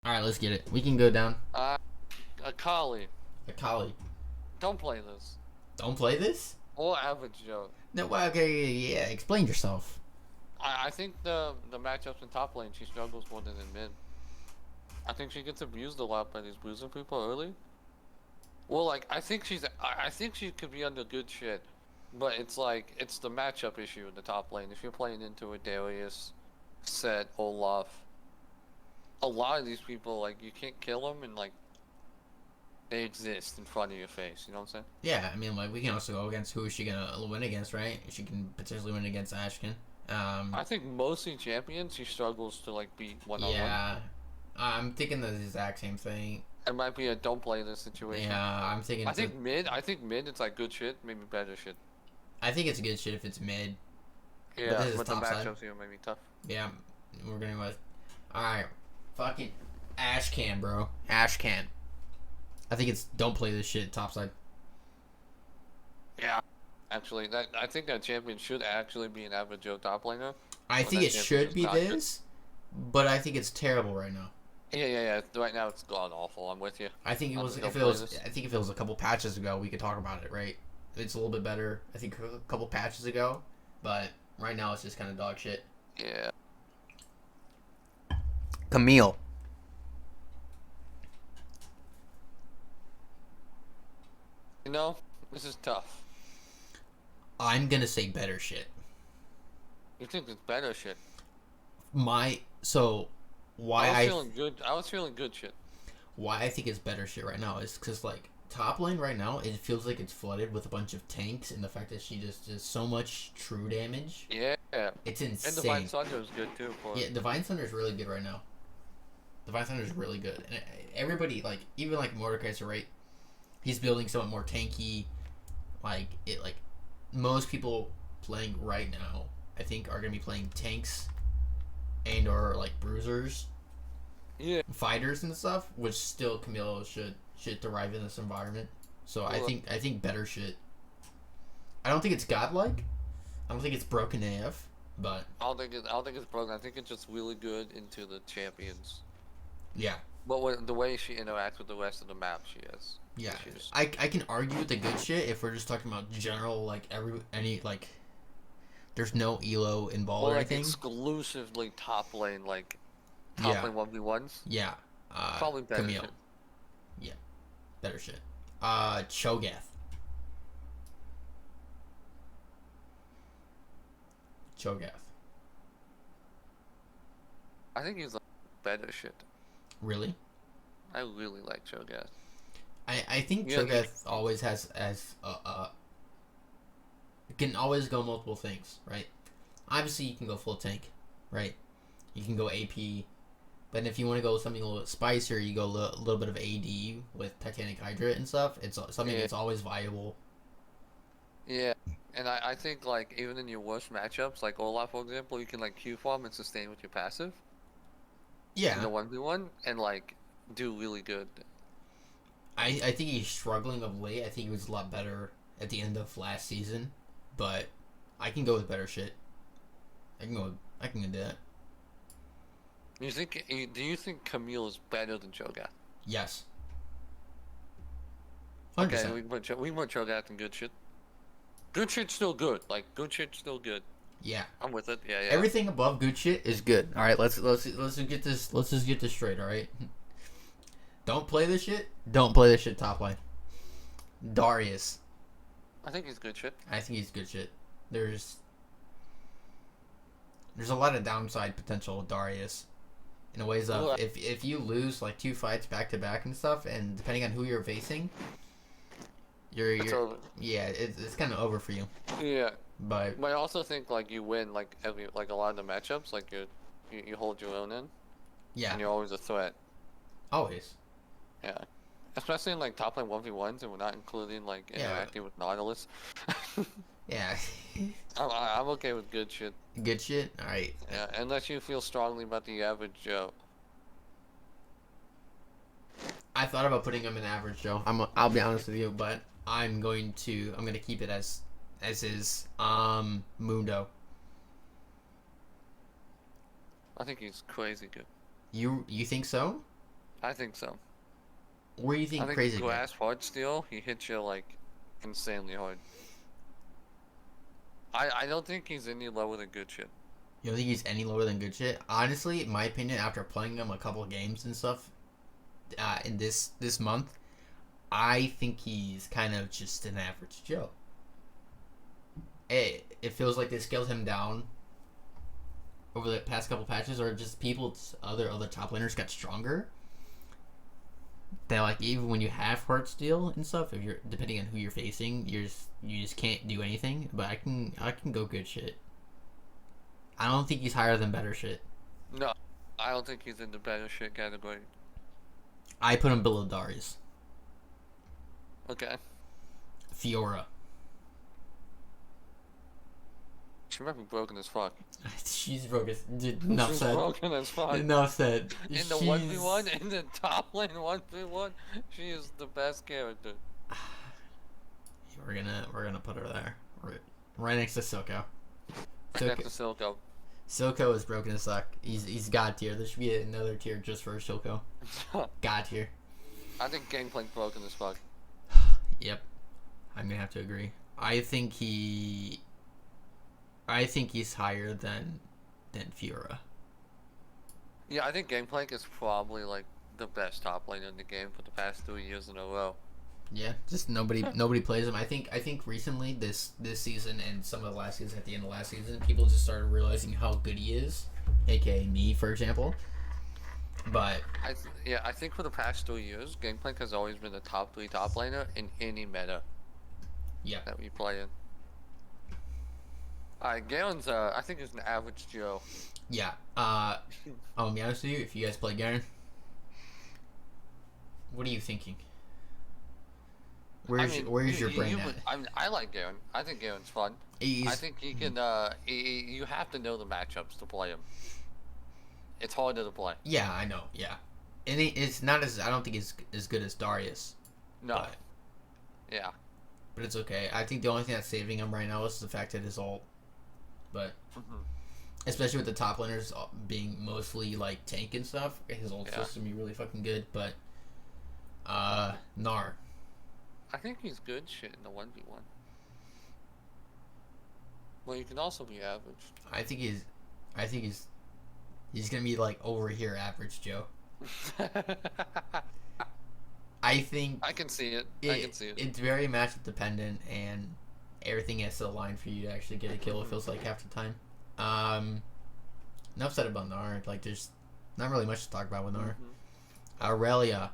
All right, let's get it. We can go down. Uh, Akali, Akali. don't play this. Don't play this? Or Average Joe. No, well, okay, yeah. Explain yourself. I think the matchups in top lane, she struggles more than in mid. I think she gets abused a lot by these bruising people early. Well, like, I think she could be under good shit. But it's like, it's the matchup issue in the top lane. If you're playing into a Darius, Set, Olaf, a lot of these people, like, you can't kill them and, like, they exist in front of your face. You know what I'm saying? Yeah, I mean, like we can also go against who is she gonna win against, right? She can potentially win against Ashkin. I think mostly champions, she struggles to, like, beat one-on-one. Yeah, I'm thinking the exact same thing. It might be a don't play this situation. Yeah, I'm thinking. I think mid, it's like good shit, maybe better shit. I think it's good shit if it's mid, but Yeah, this is but the top side. matchups here may be tough. Yeah, we're going with. All right, fucking Ashcan, bro. Ashcan. I think it's don't play this shit topside. Yeah. Actually, that I think that champion should actually be an average Joe top laner. I But think that it champion should is be not good. this, but I think it's terrible right now. Yeah. Right now it's gone awful. I'm with you. I think it I was think if don't it play was this. I think if it was a couple patches ago we could talk about it, right? It's a little bit better. I think a couple patches ago, but right now it's just kind of dog shit. Yeah. Camille. You know, this is tough. I'm gonna say better shit. You think it's better shit? My so why I was feeling good shit. why I think it's better shit right now is because like top lane right now it feels like it's flooded with a bunch of tanks and the fact that she just does so much true damage. Yeah. It's And insane. Divine Thunder is good too for Yeah, it. Divine Thunder is really good right now. Divine Thunder is really good, and everybody like even like Mordekaiser, right? He's building somewhat more tanky. Like most people playing right now, I think are gonna be playing tanks and or like bruisers, Yeah. fighters and stuff, which still Camilo should thrive in this environment. So I think better shit. I don't think it's godlike. I don't think it's broken AF, but I don't think it's broken. I think it's just really good into the champions. yeah, But the way she interacts with the rest of the map, she has yeah. issues. I can argue with the good shit if we're just talking about general like any like there's no elo involved Well, or like anything. exclusively top lane, like top Yeah, lane 1v1s. yeah. Probably better Camille. shit. Yeah, better shit. Cho'Gath. Cho'Gath. I think he's like better shit. Really? I really like Cho'Gath. I think Yeah, Cho'Gath always has can always go multiple things, right? Obviously, you can go full tank, right? You can go AP, but if you want to go something a little bit spicier, you go a little bit of AD with Titanic Hydra and stuff. It's something yeah, that's always viable. yeah. And I think like even in your worst matchups, like Olaf for example, you can like Q farm and sustain with your passive in Yeah, the 1v1 and like do really good. I think he's struggling of late. I think he was a lot better at the end of last season, but I can go with better shit. I can do that. Do you think Camille is better than Cho'Gath? Yes, 100. Okay, percent we put Cho'Gath in good shit. Good shit's still good. Like good shit's still good. Yeah. I'm with it. Yeah. Everything above good shit is good. All right, let's just get this. Let's just get this straight. All right. Don't play this shit. Don't play this shit top line. Darius. I think he's good shit. I think he's good shit. There's a lot of downside potential with Darius. In ways of Well, if you lose like two fights back to back and stuff, and depending on who you're facing, it's you're over. yeah, it's kind of over for you. Yeah, But but I also think like you win like a lot of the matchups. Like you hold your own in, yeah, and you're always a threat. always. Yeah, especially in like top lane 1v1s, and we're not including like Yeah, interacting with Nautilus. yeah. I'm okay with good shit. Good shit. All right. Yeah, unless you feel strongly about the average Joe. I thought about putting him in average, Joe. I'll be honest with you, but I'm gonna keep it as is. Mundo. I think he's crazy good. You think so? I think so. Where do you think I think Crazy Greg? glass hard steel, he hits you like insanely hard. I don't think he's any lower than good shit. You don't think he's any lower than good shit? Honestly, in my opinion, after playing him a couple of games and stuff, in this month, I think he's kind of just an average Joe. It feels like they scaled him down over the past couple patches, or just other top laners got stronger. That like even when you have heart steel and stuff, if you're depending on who you're facing, you just can't do anything. But I can go good shit. I don't think he's higher than better shit. No, I don't think he's in the better shit category. I put him below Darius. Okay. Fiora. She might be broken as fuck. She's broken. Enough She's said. broken as fuck. Enough said. In the 1v1, in the top lane 1v1, she is the best character. We're gonna put her there, right next to Silco. Next to Silco. Silco is broken as fuck. He's god tier. There should be another tier just for Silco. God tier. I think Gangplank's broken as fuck. Yep, I'm gonna have to agree. I think he's higher than Fiora. Yeah, I think Gangplank is probably like the best top laner in the game for the past 3 years in a row. Yeah, just nobody plays him. I think recently this season and some of the last season, at the end of last season, people just started realizing how good he is, aka me, for example. But I think for the past 3 years, Gangplank has always been the top 3 top laner in any meta. Yeah. That we play in. Alright, Galen's I think is an average Joe. Yeah. I'm gonna be honest with you. If you guys play Garen, what are you thinking? Where's your brain at? I like Garen. I think Garen's fun. I think he can. You have to know the matchups to play him. It's harder to play. Yeah, I know. Yeah, and it's not as I don't think it's as good as Darius. No. But, yeah. But it's okay. I think the only thing that's saving him right now is the fact that his ult. But especially with the top laners being mostly like tank and stuff, his ult system be really fucking good. But Gnar. I think he's good shit in the 1v1. Well, you can also be average. I think he's gonna be like over here average Joe. I think I can see it. I can see it. It's very matchup dependent, and everything has to align for you to actually get a kill. It feels like half the time. Enough said about Gnar. Like, there's not really much to talk about with Gnar. Aurelia.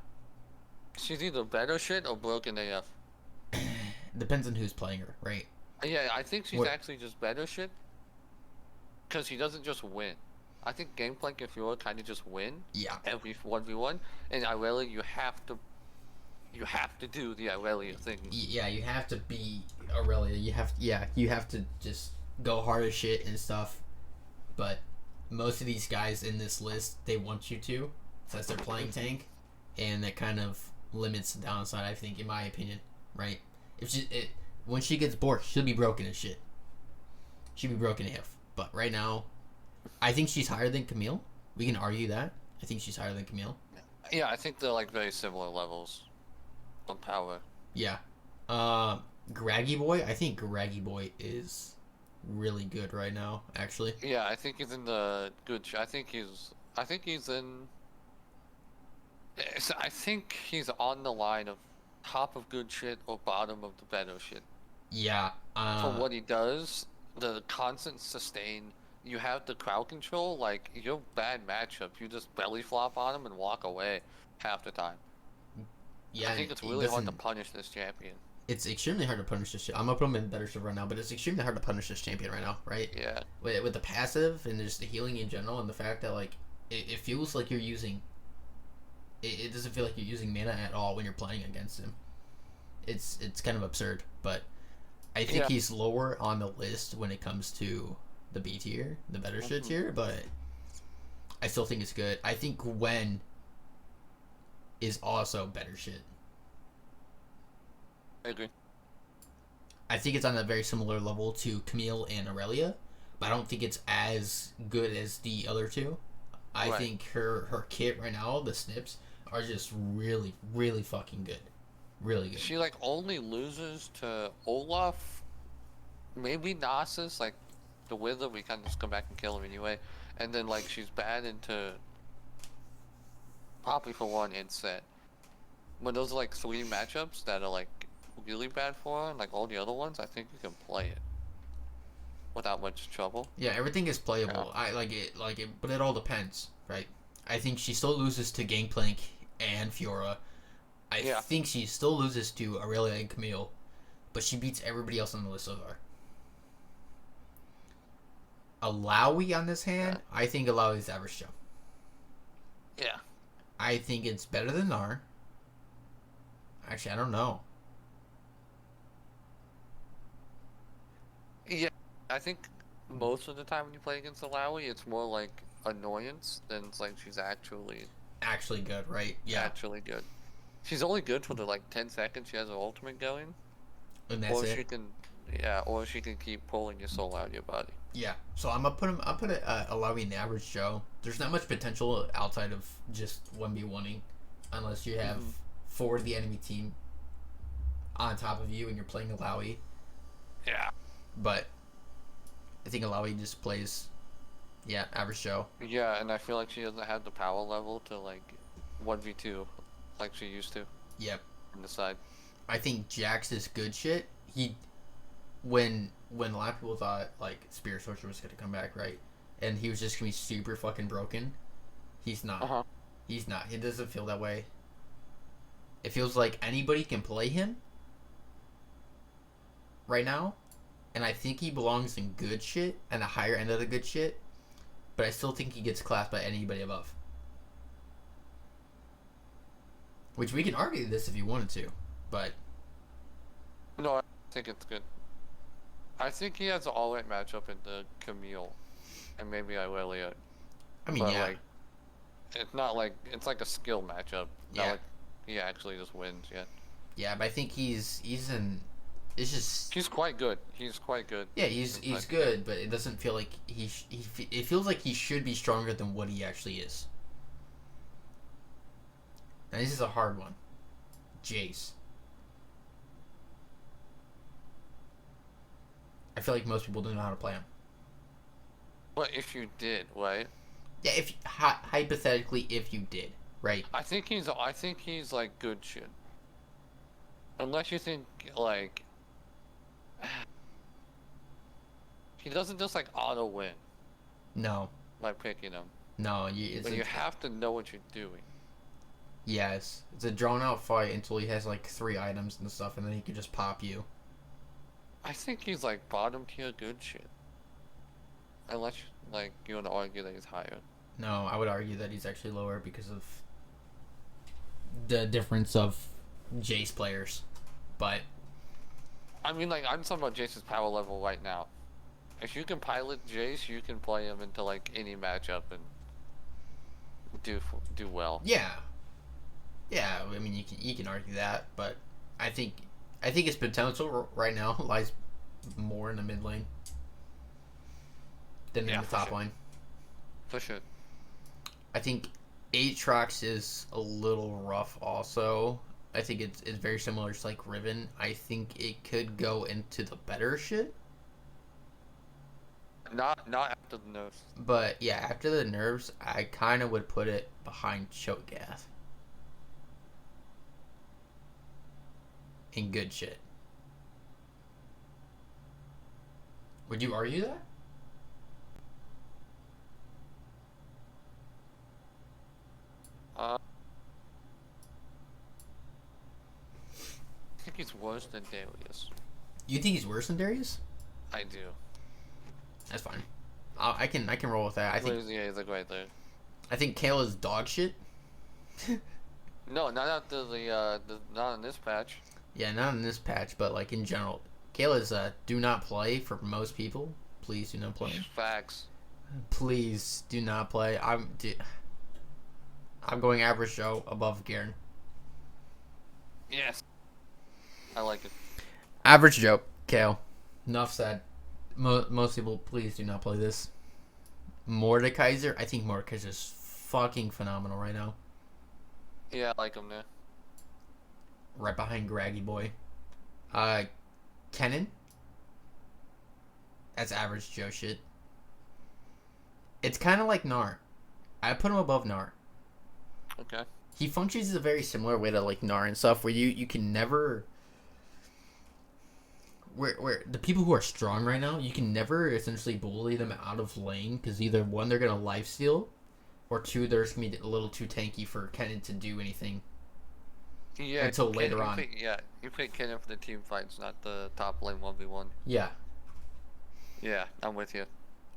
She's either better shit or broken AF. Depends on who's playing her, right? Yeah, I think she's actually just better shit. Because she doesn't just win. I think Gangplank and Fiora kind of just win. Yeah. Every 1v1. And Aurelia, you have to do the Aurelia thing. Yeah, you have to be Aurelia. You have to just go hard as shit and stuff. But most of these guys in this list, they want you to, since they're playing tank, and that kind of limits the downside, I think, in my opinion, right? When she gets bored, she'll be broken as shit. She'll be broken AF. But right now, I think she's higher than Camille. We can argue that. I think she's higher than Camille. Yeah, I think they're like very similar levels of power. Yeah. Graggy Boy, I think Graggy Boy is really good right now, actually. Yeah, I think he's in the good I think he's on the line of top of good shit or bottom of the better shit. Yeah. For what he does, the constant sustain, you have the crowd control, like, you're bad matchup. You just belly flop on him and walk away half the time. Yeah, I think it's really hard to punish this champion. It's extremely hard to punish this shit. I'm gonna put him in better stuff right now, but it's extremely hard to punish this champion right now, right? Yeah. With the passive and just the healing in general, and the fact that, like, it feels like you're using... It doesn't feel like you're using mana at all when you're playing against him. It's kind of absurd, but I think he's lower on the list when it comes to the B tier, the better shit tier, but I still think it's good. I think Gwen is also better shit. I agree. I think it's on a very similar level to Camille and Aurelia, but I don't think it's as good as the other two. I think her kit right now, the snips, are just really, really fucking good. Really good. She like only loses to Olaf, maybe Nasus, like the Wither, we can just come back and kill him anyway. And then like she's bad into Poppy for one and Set. But those are like 3 matchups that are like really bad for her, and like all the other ones, I think you can play it without much trouble. Yeah, everything is playable. Yeah. I like it, but it all depends, right? I think she still loses to Gangplank and Fiora. I Yeah. think she still loses to Aurelia and Camille, but she beats everybody else on the list so far. Alawi on this hand, I think Alawi is average Joe. Yeah. I think it's better than Nar. Actually, I don't know. Yeah. I think most of the time when you play against Alawi, it's more like annoyance than it's like she's actually Good, right? Yeah, actually good. She's only good for the like 10 seconds she has her ultimate going. and that's Or it. she can, yeah, or she can keep pulling your soul out of your body. Yeah, so I'm gonna put him. I'll put it Alawi in the average Joe. There's not much potential outside of just 1v1ing, unless you have 4 of the enemy team on top of you and you're playing Alawi. Yeah. But I think Alawi just plays, average Joe. Yeah, and I feel like she doesn't have the power level to like 1v2 like she used to Yep. on the side. I think Jax is good shit. When a lot of people thought like Spirit Sorcerer was gonna come back, right? And he was just gonna be super fucking broken. He's not. Uh-huh. He's not. It doesn't feel that way. It feels like anybody can play him right now. And I think he belongs in good shit and the higher end of the good shit. But I still think he gets classed by anybody above. Which we can argue this if you wanted to. But No, I think it's good. I think he has an all-right matchup in the Camille, and maybe Irelia. I mean, But yeah. like, it's not like it's like a skill matchup. Not Yeah. like he actually just wins yet. Yeah, but I think he's in. It's just. He's quite good. He's quite good. Yeah, he's good, but it doesn't feel like it feels like he should be stronger than what he actually is. And this is a hard one. Jace. I feel like most people don't know how to play him. But if you did, right? Yeah, if hypothetically, if you did, right? I think he's like good shit. Unless you think like he doesn't just like auto win No, by picking him. no, But you have to know what you're doing. yes, it's a drawn out fight until he has like 3 items and stuff, and then he can just pop you. I think he's like bottom tier good shit. Unless like you want to argue that he's higher. No, I would argue that he's actually lower because of the difference of Jace players. But I mean, like I'm talking about Jace's power level right now. If you can pilot Jace, you can play him into like any matchup and do well. yeah, I mean you can argue that, but I think his potential right now lies more in the mid lane than in Yeah, the for top sure. lane. For sure. I think Aatrox is a little rough also. I think it's very similar to like Riven. I think it could go into the better shit. Not after the nerfs. But yeah, after the nerves, I kind of would put it behind Cho'Gath. In good shit. Would you argue that? I think he's worse than Darius. You think he's worse than Darius? I do. That's fine. I can roll with that. Yeah, he's like right there. I think Kale is dog shit. No, not after the not in this patch. Yeah, not in this patch, but like in general, Kale is do not play for most people. Please do not play. Facts. Please do not play. I'm going average Joe above Garen. Yes. I like it. Average Joe, Kale. Enough said. Most people, please do not play this. Mordekaiser, I think Mordekaiser is fucking phenomenal right now. Yeah, I like him there. right behind Graggy Boy. Kennen, that's average Joe shit. It's kind of like Gnar. I put him above Gnar. Okay. He functions a very similar way to like Gnar and stuff, where you can never. Where the people who are strong right now, you can never essentially bully them out of lane because either one they're gonna lifesteal, or two they're just gonna be a little too tanky for Kennen to do anything Yeah. until later on. You pick Kennen for the team fights, not the top lane 1v1. Yeah, Yeah, I'm with you.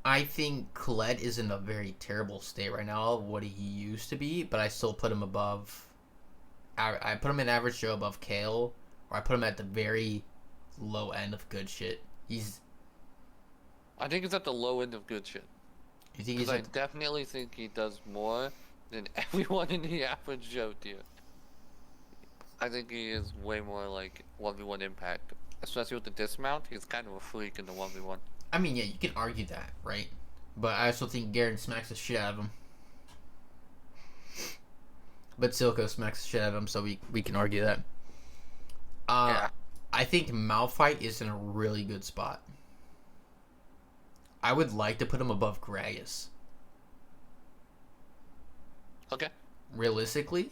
I think Colette is in a very terrible state right now of what he used to be, but I still put him above. I put him in average Joe above Kale, or I put him at the very low end of good shit. I think it's at the low end of good shit. You think Because he's I definitely think he does more than everyone in the average Joe tier. I think he is way more like 1v1 impact. Especially with the dismount, he's kind of a freak in the 1v1. I mean, yeah, you can argue that, right? But I also think Garen smacks the shit out of him. But Silco smacks the shit out of him, so we can argue that. Yeah. I think Malphite is in a really good spot. I would like to put him above Gragas. Okay. Realistically.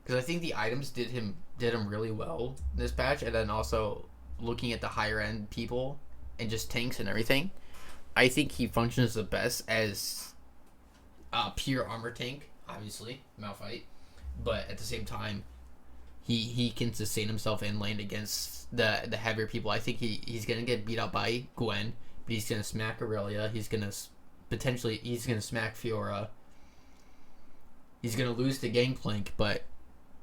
Because I think the items did him really well in this patch, and then also looking at the higher end people and just tanks and everything, I think he functions the best as a pure armor tank, obviously, Malphite. But at the same time, he can sustain himself in lane against the heavier people. I think he's gonna get beat up by Gwen, but he's gonna smack Aurelia. He's gonna smack Fiora. He's gonna lose to Gangplank, but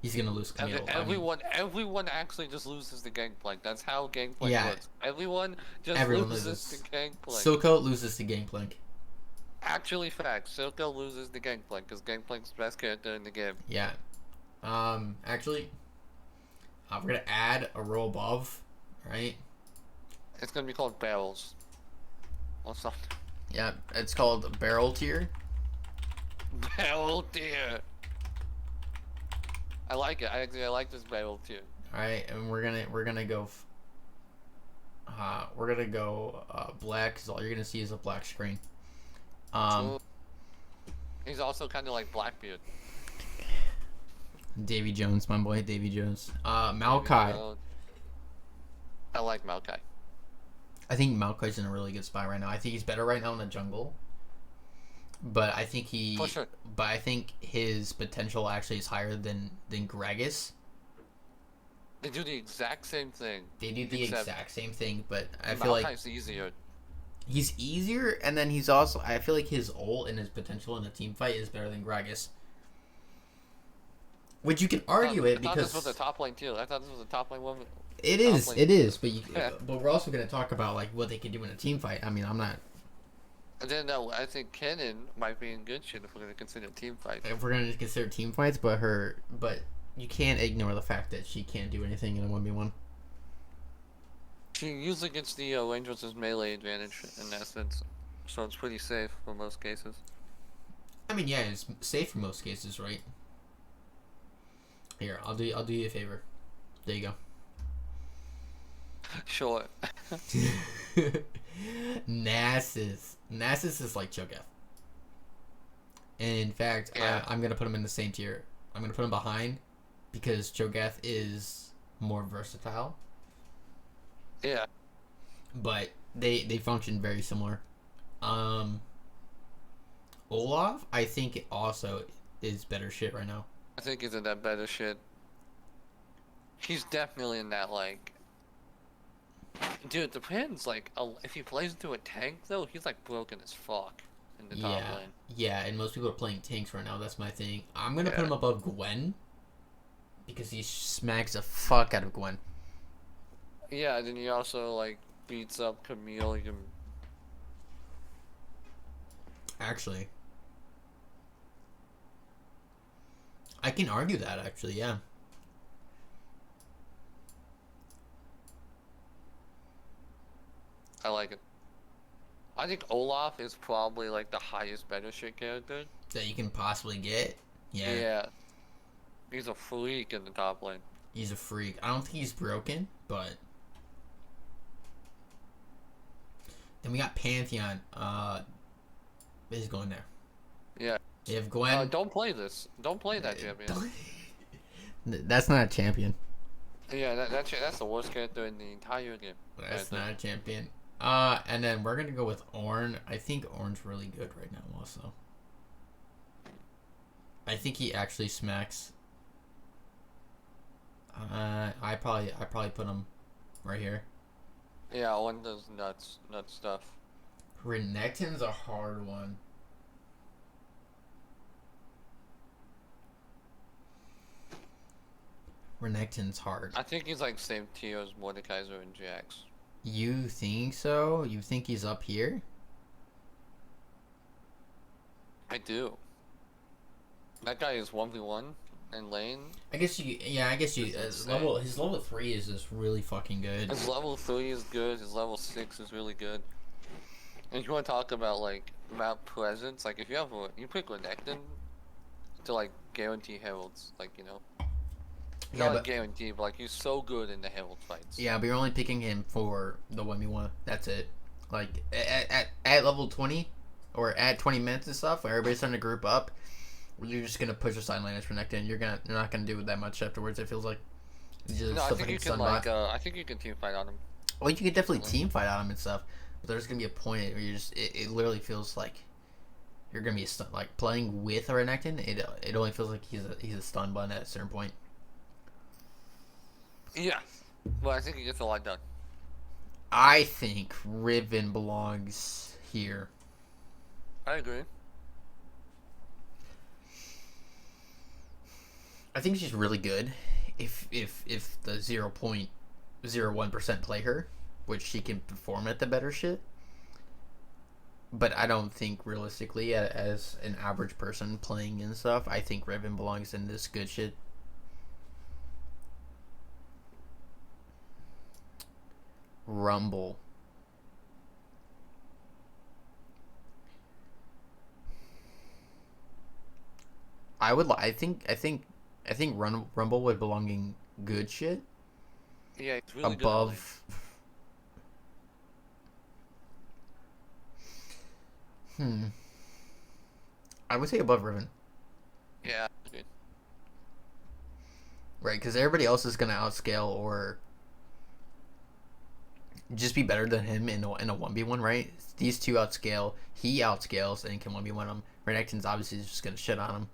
he's gonna lose Camille. Everyone actually just loses the Gangplank. That's how Gangplank Yeah. works. Everyone loses to Gangplank. Silco loses to Gangplank. Actually, facts. Silco loses the Gangplank because Gangplank's the best character in the game. Yeah. Actually, we're gonna add a row above, right? It's gonna be called barrels. Or something. Yeah, it's called barrel tier. Barrel tier. I like it. I like this barrel tier. All right, and we're gonna go. Black, because all you're gonna see is a black screen. He's also kind of like Blackbeard. Davy Jones, my boy, Davy Jones. Maokai. I like Maokai. I think Maokai's in a really good spot right now. I think he's better right now in the jungle. But I think For sure. But I think his potential actually is higher than Gragas. They do the exact same thing. They do the exact same thing, but I feel Maokai's like easier. he's easier, and then he's also, I feel like his ult and his potential in a team fight is better than Gragas. Which you can argue it because I thought this was a top lane too. I thought this was a top lane woman. it is, but we're also going to talk about like what they can do in a team fight. I mean, I'm not. And then I think Kennen might be in good shit if we're going to consider team fight. If we're going to consider team fights, but you can't ignore the fact that she can't do anything in a 1v1. She usually gets the Rangers' melee advantage in that sense, so it's pretty safe for most cases. I mean, yeah, it's safe for most cases, right? Here, I'll do you a favor. There you go. Sure. Nasus is like Cho'Gath. And in fact, Yeah. I'm gonna put him in the same tier. I'm gonna put him behind because Cho'Gath is more versatile, Yeah. but they function very similar. Olaf, I think also is better shit right now. I think he's in that better shit. He's definitely in that, like... Dude, it depends. Like, if he plays into a tank, though, he's, like, broken as fuck in the top lane. Yeah, and most people are playing tanks right now. That's my thing. I'm gonna put him above Gwen because he smacks the fuck out of Gwen. Yeah, then he also, like, beats up Camille. He can... Actually, I can argue that, actually, yeah. I like it. I think Olaf is probably, like, the highest better shit character. That you can possibly get. Yeah, Yeah, he's a freak in the top lane. he's a freak. I don't think he's broken, but then we got Pantheon. Is going there. Yeah. We have Gwen. Don't play this. Don't play that champion. That's not a champion. Yeah, that's the worst character in the entire game. That's not a champion. And then we're gonna go with Ornn. I think Ornn's really good right now. Also, I think he actually smacks. I probably put him right here. Yeah, one does nuts stuff. Renekton's a hard one. Renekton's hard. I think he's like same tier as Mordekaiser and Jax. You think so? You think he's up here? I do. That guy is 1v1 in lane. I guess you. Yeah, I guess you. His level 3 is just really fucking good. His level 3 is good. His level 6 is really good. And if you want to talk about like map presence, like if you pick Renekton to like guarantee heralds, like Yeah, not but guarantee, but like he's so good in the herald fights. yeah, but you're only picking him for the 1v1. That's it. Like at level 20 or at 20 minutes and stuff, where everybody's starting to group up, you're just gonna push a side lane as Renekton. You're not gonna do that much afterwards. It feels like. No, I think you can I think you can team fight on him. Well, you can definitely team fight on him and stuff, but there's gonna be a point where you just it literally feels like you're gonna be a stun. Like playing with a Renekton, it only feels like he's a stun button at a certain point. Yeah, but I think he gets a lot done. I think Riven belongs here. I agree. I think she's really good. If the 0.01% play her, which she can perform at the better shit. But I don't think realistically, as an average person playing and stuff, I think Riven belongs in this good shit. Rumble. I think Rumble would belong in good shit. Yeah, it's really above. I would say above Riven. Yeah, good. Right, because everybody else is gonna outscale or just be better than him in a 1v1, right? These two outscale, he outscales and can 1v1 him. Renekton's obviously just gonna shit on him.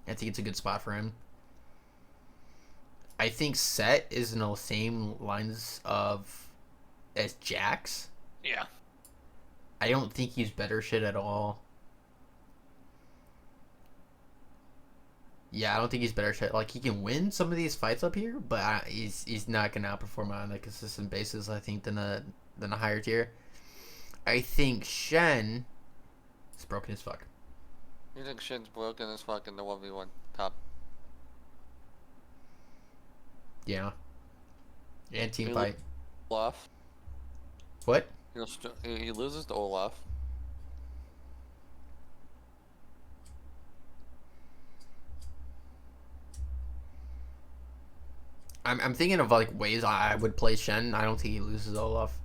I think it's a good spot for him. I think Set is in the same lines as Jax. Yeah. I don't think he's better shit at all. Yeah, I don't think he's better shit. Like, he can win some of these fights up here, but he's not gonna outperform on a consistent basis, I think, than a higher tier. I think Shen is broken as fuck. You think Shen's broken as fuck in the 1v1 top? Yeah. And team fight. Olaf. What? He loses to Olaf. I'm thinking of like ways I would play Shen. I don't think he loses Olaf.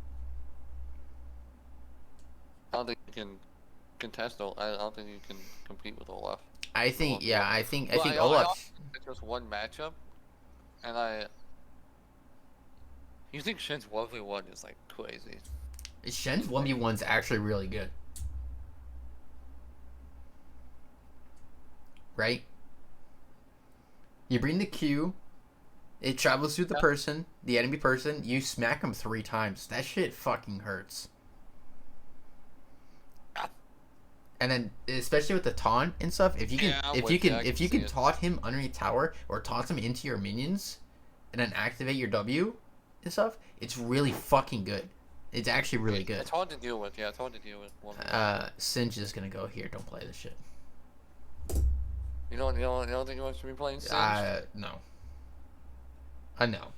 I don't think you can contest Olaf. I don't think you can compete with Olaf. I think I think I Olaf. It's just one matchup, and you think Shen's 1v1 is like crazy. Shen's 1v1's actually really good. Right? You bring the Q, it travels through the enemy person, you smack them 3 times. That shit fucking hurts. And then, especially with the taunt and stuff, if you can taunt him underneath tower or taunt him into your minions, and then activate your W and stuff, it's really fucking good. It's actually really good. It's hard to deal with. Yeah, it's hard to deal with. Singe is gonna go here. Don't play this shit. You don't think he wants to be playing Singe? No. No.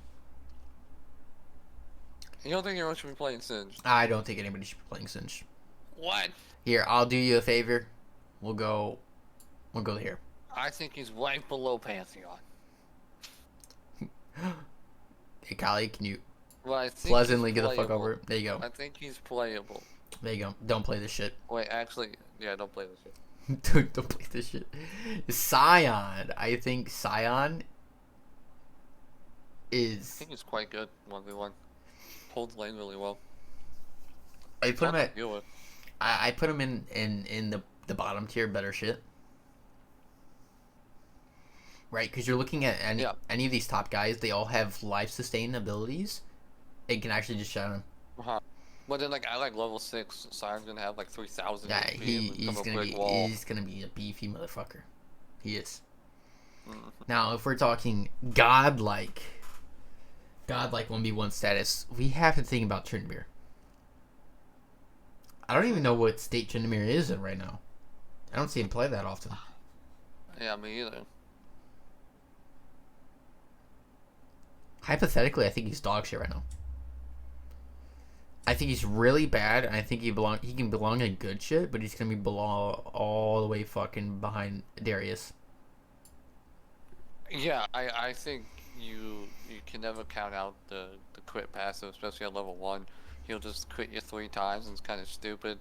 You don't think he wants to be playing Singe? I don't think anybody should be playing Singe. What? Here, I'll do you a favor. We'll go here. I think he's right below Pantheon. Hey, Kali, can you But I think pleasantly he's get the fuck playable. over it? There you go. I think he's playable. There you go. Don't play this shit. Wait, actually, yeah, don't play this shit. Dude, don't play this shit. Scion. I think Scion I is. think he's quite good 1v1. Holds lane really well. I put him Hard at. to deal with. I put him in the bottom tier, better shit. Right, because you're looking at any of these top guys. They all have life sustain abilities. And can actually just shut him. Uh-huh. But then, like, I like level 6. Sion's gonna have like 3,000 Yeah, HP and become a brick wall. he's gonna be a beefy motherfucker. He is. Mhm. Now, if we're talking godlike 1v1 status, we have to think about Tryndamere. I don't even know what state Tryndamere is in right now. I don't see him play that often. Yeah, me either. Hypothetically, I think he's dog shit right now. I think he's really bad, and I think he can belong in good shit, but he's gonna be below all the way fucking behind Darius. Yeah, I think you can never count out the crit passive, especially at level 1. He'll just crit you 3 times and it's kind of stupid.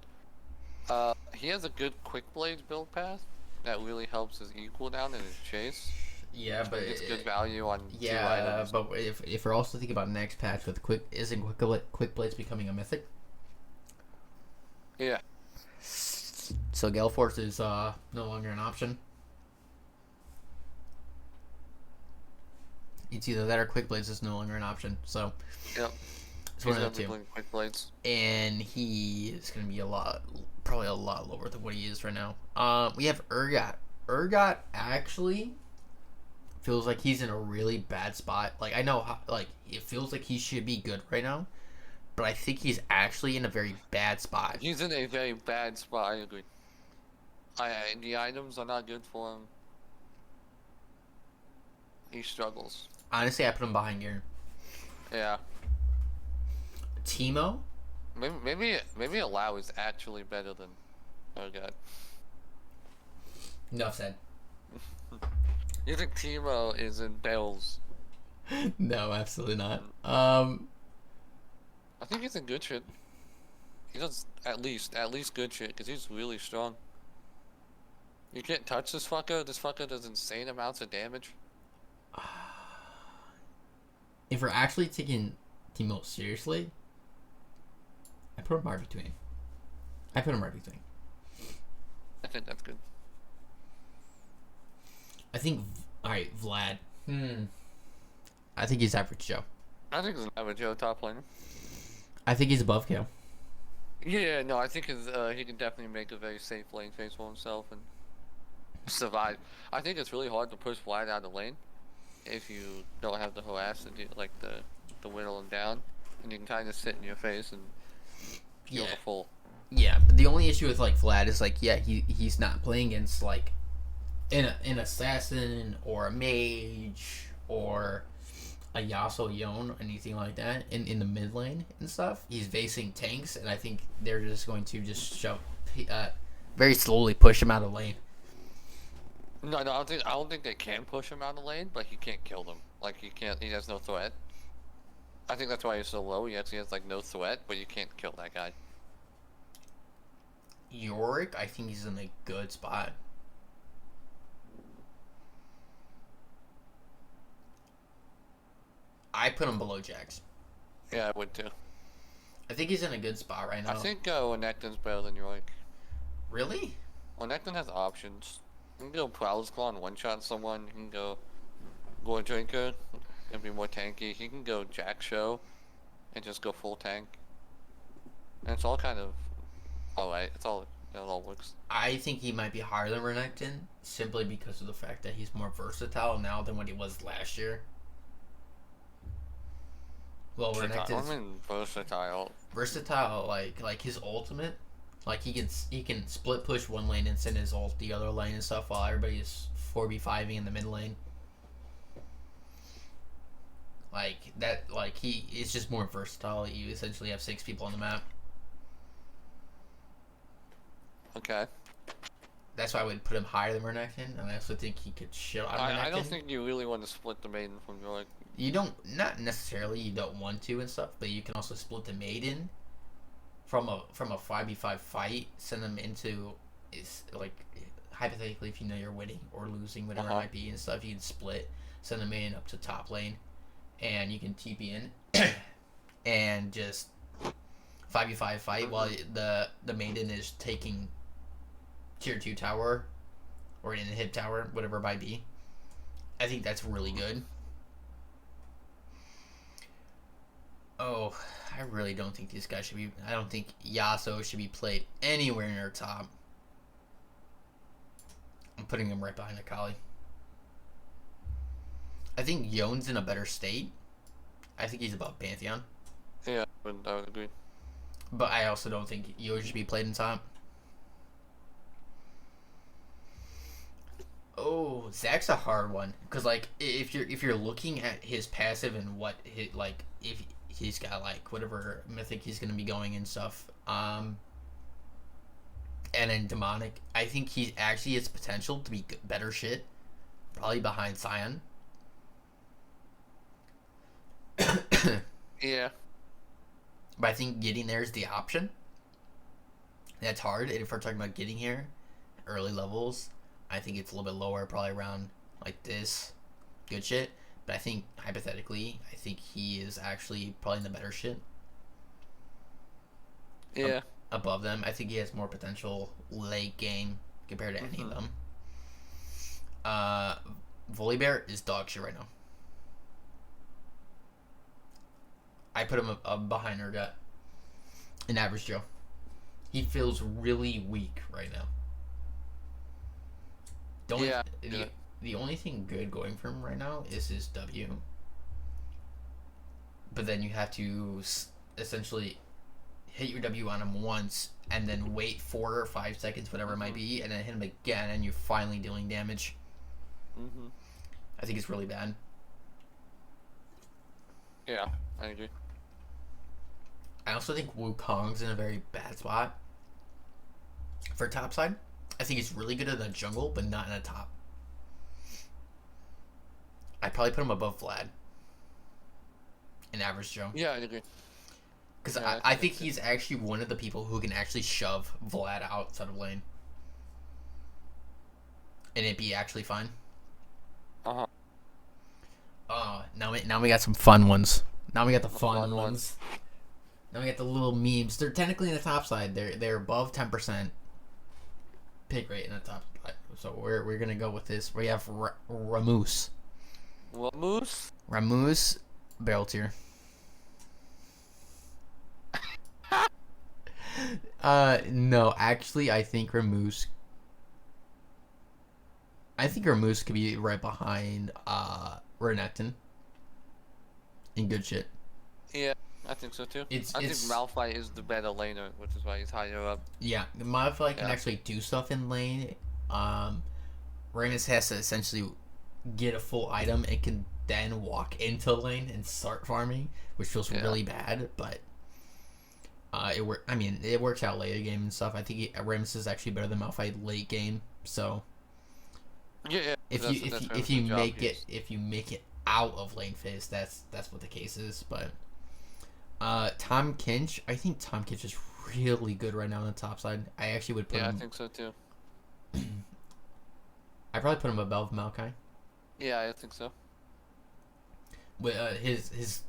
He has a good quick blades build path that really helps his E cooldown and his chase. Yeah, but It's good value on 2 yeah, items. but if we're also thinking about next patch with quick blades becoming a mythic, Yeah. so Gale Force is no longer an option. It's either that or quick blades is no longer an option. So Yep. it's He's one gonna of the be two. playing quick blades. And he is going to be probably a lot lower than what he is right now. We have Urgot. Urgot actually feels like he's in a really bad spot. Like, I know how, like, it feels like he should be good right now, but I think he's actually in a very bad spot. He's in a very bad spot, I agree. The items are not good for him. He struggles. Honestly, I put him behind Garen. Yeah. Teemo? Maybe Allow is actually better than Urgot. Enough said. You think Teemo is in Bells? No, absolutely not. I think he's in good shit. He does at least good shit because he's really strong. You can't touch this fucker. This fucker does insane amounts of damage. If we're actually taking Teemo seriously, I put him right between. I think that's good. I think. Alright, Vlad. I think he's average Joe. I think he's an average Joe top laner. I think he's above Kale. Yeah, no, I think he can definitely make a very safe lane phase for himself and survive. I think it's really hard to push Vlad out of lane if you don't have the harass to do like the whittle him down, and you can kind of sit in your face and heal the full. Yeah, but the only issue with like Vlad is like, yeah, he's not playing against like an assassin or a mage or a Yasuo Yon or anything like that in the mid lane and stuff. He's facing tanks, and I think they're just going to just very slowly push him out of lane. No, I don't think they can push him out of lane, but he can't kill them. Like he has no threat. I think that's why he's so low. He actually has like no threat, but you can't kill that guy. Yorick, I think he's in a good spot. I put him below Jax. Yeah, I would too. I think he's in a good spot right now. I think Onecton's better than Yorick. Really? Onecton has options. You can go Prowler's Claw and one-shot someone. You can go Gore Drinker and be more tanky. He can go Jack Show and just go full tank. And it's all kind of alright. It all works. I think he might be higher than Renekton simply because of the fact that he's more versatile now than what he was last year. Well, Renekton's versatile, like his ultimate, like he can split push one lane and send his ult the other lane and stuff while everybody's 4v5ing in the mid lane. Like that, like he is just more versatile. You essentially have 6 people on the map. Okay. that's why I would put him higher than Renekton, and I also think he could shit on Renekton. I don't think you really want to split the maiden from your, like... You don't, not necessarily you don't want to and stuff, but you can also split the maiden from a 5v5 fight, send them into, is like, hypothetically, if you know you're winning or losing, whatever it might be and stuff, you can split, send the maiden up to top lane, and you can TP in and just 5v5 fight while the maiden is taking tier 2 tower or an inhib tower, whatever it might be. I think that's really good. Oh, I really don't think these guys should be... I don't think Yasuo should be played anywhere near top. I'm putting him right behind Akali. I think Yone's in a better state. I think he's above Pantheon. Yeah, I would agree. But I also don't think Yo should be played in top. Oh, Zach's a hard one. Because, like, if you're looking at his passive and what his, like, if he's got, like, whatever mythic he's going to be going and stuff, and then demonic, I think he actually has potential to be better shit, probably behind Sion. Yeah. But I think getting there is the option. That's hard. And if we're talking about getting here, early levels, I think it's a little bit lower, probably around like this. Good shit. But I think, hypothetically, I think he is actually probably in the better shit. Yeah. Above them. I think he has more potential late game compared to any of them. Volibear is dog shit right now. I put him up behind Urgot. An average Joe. He feels really weak right now. The only thing good going for him right now is his W. But then you have to essentially hit your W on him once and then wait 4 or 5 seconds, whatever it might be, and then hit him again and you're finally dealing damage. I think it's really bad. Yeah, I agree. I also think Wukong's in a very bad spot for top side. I think he's really good in the jungle, but not in the top. I'd probably put him above Vlad. An average Joe. Yeah, I agree. Because I think he's actually one of the people who can actually shove Vlad outside of lane. And it'd be actually fine. Now we got some fun ones. Now we got the fun ones. Now we got the little memes. They're technically in the top side. They're above 10% pick rate in the top side. So we're gonna go with this. We have Rammus. Rammus, barrel tier. No, actually, I think Rammus could be right behind Renekton. In good shit. Yeah, I think so too. I think Malphite is the better laner, which is why he's higher up. Yeah, Malphite can actually do stuff in lane. Rammus has to essentially get a full item and can then walk into lane and start farming, which feels really bad, but it works out later game and stuff. I think Rammus is actually better than Malphite late game. So if you make it out of lane phase, that's what the case is. But Tahm Kench, I think Tahm Kench is really good right now on the top side. I actually would put him. I think so too. I'd probably put him above Maokai. Yeah, I think so. But his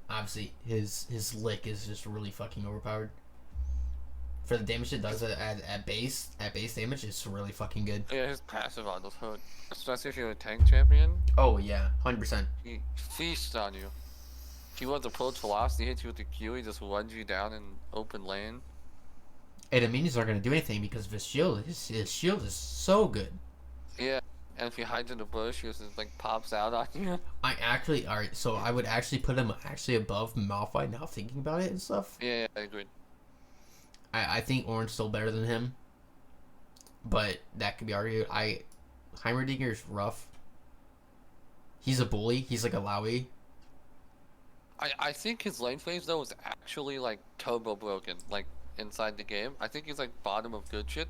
obviously his lick is just really fucking overpowered. For the damage it does at base damage, it's really fucking good. Yeah, his passive on does hurt, especially if you're a tank champion. Oh yeah, 100%. He feasts on you. If you want to approach velocity, hit you with the Q, he just runs you down in open lane. And it means he's not gonna do anything because of his shield. His shield is so good. Yeah, and if he hides in the bush, he just like pops out on you. Alright, so I would actually put him above Malphite now thinking about it and stuff. Yeah, I agree. I think Orange's still better than him. But that could be argued. Heimerdinger's rough. He's a bully. He's like a Lowy. I think his lane phase though is actually like turbo broken, like inside the game. I think he's like bottom of good shit.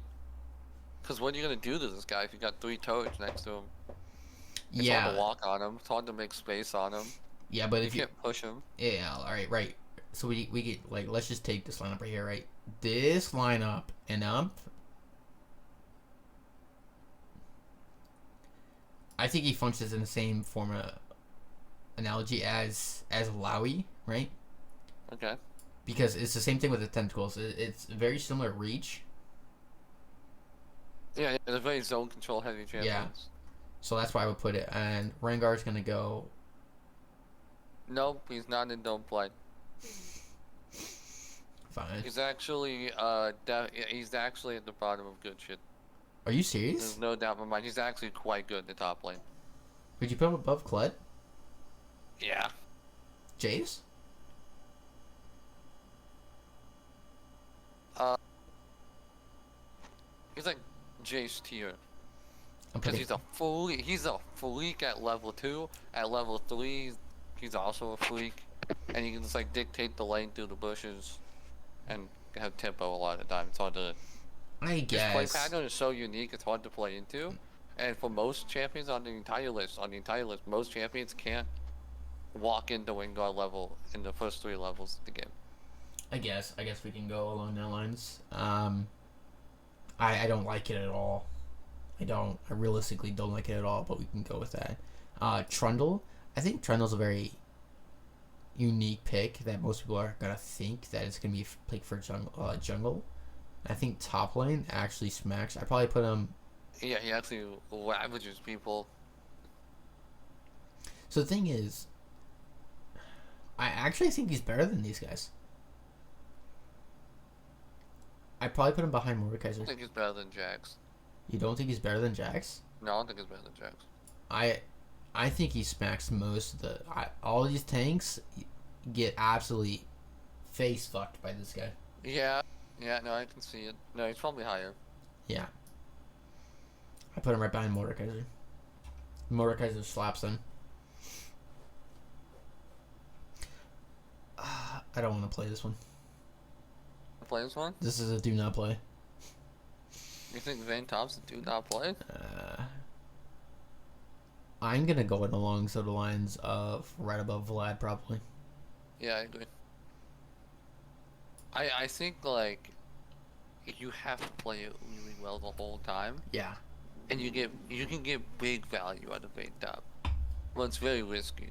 Because what are you gonna do to this guy if you got 3 turrets next to him? It's hard to Yeah, walk on him. It's hard to make space on him. yeah, but You if you can't push him. yeah, all right, right. So we get like let's just take this lineup right here, right? This lineup and up. I think he functions in the same form of analogy as Lowy, right? Okay. Because it's the same thing with the tentacles. It's very similar reach. Yeah, they're very zone control heavy champions. Yeah. So that's why I would put it. And Rengar's gonna go. Nope, he's not in Don't Play. Fine. He's actually he's actually at the bottom of good shit. Are you serious? There's no doubt in my mind. He's actually quite good in the top lane. Would you put him above Kled? Yeah. Jace? He's like Jace tier. I'm Because putting, he's a freak at level 2. At level 3, he's also a freak. And he can just like dictate the lane through the bushes and have tempo a lot of the time. It's hard to I his play guess. pattern is so unique, it's hard to play into. And for most champions on the entire list, most champions can't walk into Wingard level in the first 3 levels of the game. I guess we can go along that lines. I don't like it at all. I realistically don't like it at all, but we can go with that. Trundle. I think Trundle's a very unique pick that most people are gonna think that it's gonna be pick for jungle. I think top lane actually smacks. I probably put him. Yeah, he actually ravages people. So the thing is, I actually think he's better than these guys. I probably put him behind I Mordekaiser. think he's better than Jax. You don't think he's better than Jax? No, I don't think he's better than Jax. I think he smacks most of the. All these tanks get absolutely face fucked by this guy. Yeah, no, I can see it. No, he's probably higher. Yeah. I put him right behind Mordekaiser. Mordekaiser slaps him. I don't want to play this one. Play this one? This is a do not play. You think Vayne Thompson do not play? I'm gonna go in along the lines of right above Vlad probably. Yeah, I agree. I think like you have to play it really well the whole time, Yeah. and you can get big value out of Vayne Top. Well, it's very risky.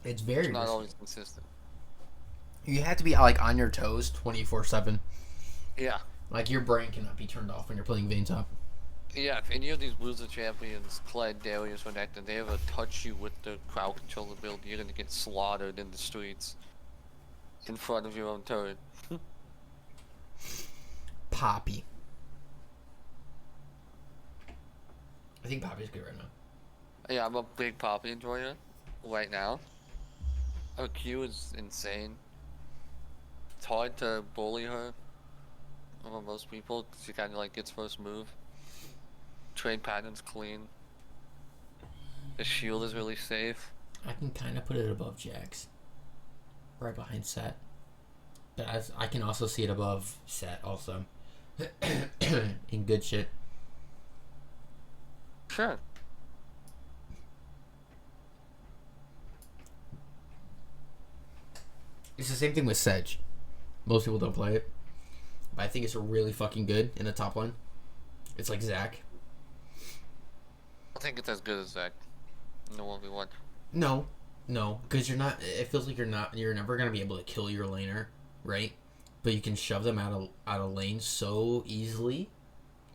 It's very It's not risky. always consistent. You have to be like on your toes 24/7. Yeah. Like your brain cannot be turned off when you're playing Vayne Top. Yeah, if any of these loser champions, Kled, Darius, Renekton, they ever touch you with the crowd control ability, you're gonna get slaughtered in the streets. In front of your own turret. Poppy. I think Poppy's good right now. Yeah, I'm a big Poppy enjoyer right now. Her Q is insane. It's hard to bully her over most people because she kind of like gets first move. Trade pattern's clean. The shield is really safe. I can kind of put it above Jax. Right behind Set. But I can also see it above Set also. In good shit. Sure. It's the same thing with Sedge. Most people don't play it. But I think it's really fucking good in the top line. It's like Zac. I think it's as good as Zac. In the 1v1. No, because you're not. It feels like you're never gonna be able to kill your laner, right? But you can shove them out of lane so easily,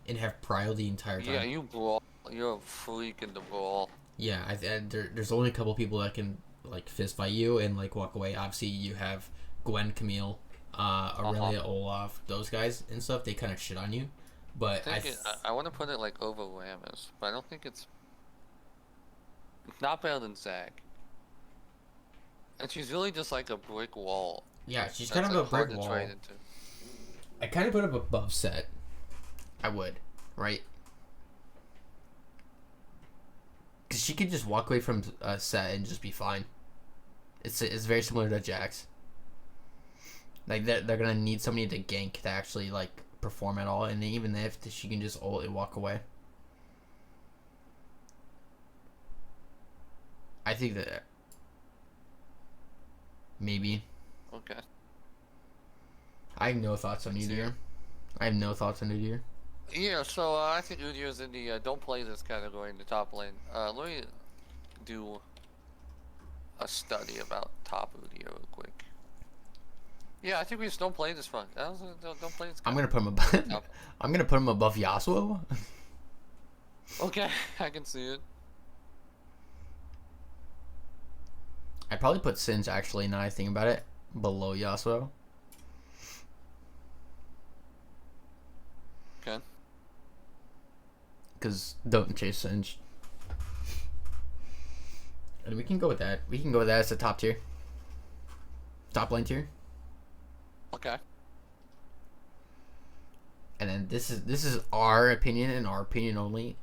and have prio the entire time. Yeah, you brawl. You're a freak in the brawl. Yeah, there's only a couple people that can like fist fight you and like walk away. Obviously, you have Gwen, Camille, Aurelia, Olaf, those guys and stuff. They kind of shit on you, but I want to put it like over Rammus, but I don't think it's not better than Zac. And she's really just like a brick wall. yeah, she's That's, kind of like, a hard brick to wall. trade into. I kind of put him above Set. I would, right? Because she could just walk away from Set and just be fine. It's very similar to Jax. Like they're gonna need somebody to gank to actually like perform at all, and even if she can just ult and walk away. I think that maybe. Okay. I have no thoughts on Udyr. I have no thoughts on Udyr. Yeah, so I think Udyr's in the don't play this category in the top lane. Let me do a study about top Udyr real quick. Yeah, I think we just don't play this one. Don't play this. I'm gonna put him above. I'm gonna put him above Yasuo. Okay, I can see it. I'd probably put Singe, actually, now I think about it, below Yasuo. Okay. Because don't chase Singe. And we can go with that. We can go with that as the top tier. Top lane tier. Okay. And then this is our opinion and our opinion only.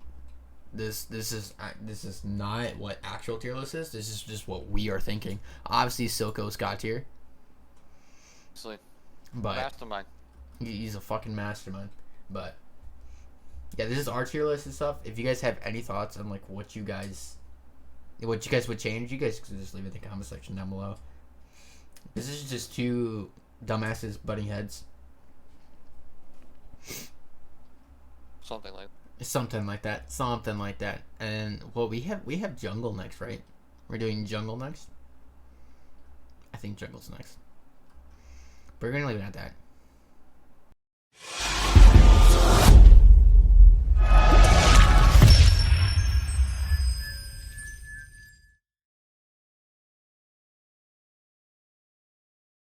This is not what actual tier list is. This is just what we are thinking. Obviously, Silco's got tier, Sleep. but Mastermind. he's a fucking mastermind. But yeah, this is our tier list and stuff. If you guys have any thoughts on like what you guys would change, you guys can just leave it in the comment section down below. This is just two dumbasses butting heads. Something like. Something like that. Something like that. And well, we have jungle next, right? We're doing jungle next. I think jungle's next. We're gonna leave it at that.